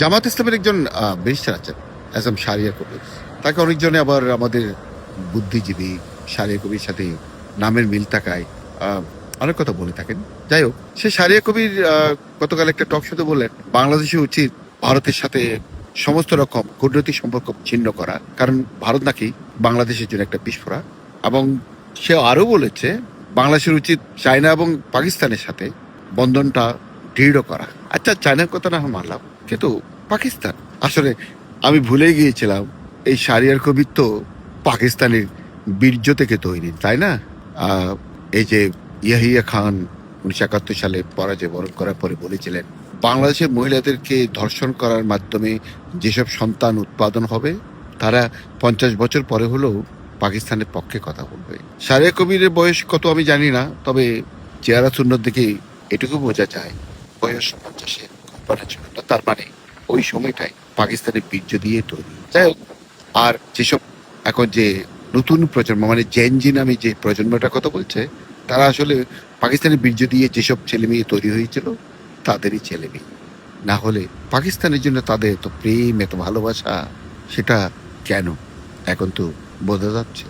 জামাত ইসলামের একজন ব্যারিস্টার আছেন, এম শারিয়া কবির। তাকে অনেকজনে আবার আমাদের বুদ্ধিজীবী শারিয়া কবির সাথে নামের মিল থাকায় অনেক কথা বলে থাকেন। যাই হোক, সে শারিয়া কবির গতকাল একটা টক শোতে বললেন বাংলাদেশের উচিত ভারতের সাথে সমস্ত রকম কূটনৈতিক সম্পর্ক ছিন্ন করা, কারণ ভারত নাকি বাংলাদেশের জন্য একটা বিস্ফোরা। এবং সে আরো বলেছে বাংলাদেশের উচিত চায়না এবং পাকিস্তানের সাথে বন্ধনটা দৃঢ় করা। আচ্ছা, চায়নার কথা না হয় মানলাম, কিন্তু পাকিস্তান আসলে আমি ভুলে গিয়েছিলাম এই শারিয়ার কবির তো পাকিস্তানের বীর্য থেকে তৈরি, তাই না? এই যে ইয়াহিয়া খান 1971 সালে পরাজয় বরণ করার পরে বলেছিলেন বাংলাদেশের মহিলাদেরকে ধর্ষণ করার মাধ্যমে যেসব সন্তান উৎপাদন হবে তারা 50 বছর পরে হলেও পাকিস্তানের পক্ষে কথা বলবে। শারিয়া কবিরের বয়স কত আমি জানি না, তবে চেহারা সুন্দর দেখে এটুকু বোঝা যায় বয়স 50-এর কল্পনা ছিল না। তার মানে ওই সময়টাই পাকিস্তানের বীর্য দিয়ে তৈরি। যাই হোক, আর যেসব এখন যে নতুন প্রজন্ম মানে জেনজি নামে যে প্রজন্মটার কথা বলছে, তারা আসলে পাকিস্তানের বীর্য দিয়ে যেসব ছেলে মেয়ে তৈরি হয়েছিল তাদেরই ছেলে মেয়ে। না হলে পাকিস্তানের জন্য তাদের এত প্রেম, এত ভালোবাসা, সেটা কেন এখন তো বোঝা যাচ্ছে।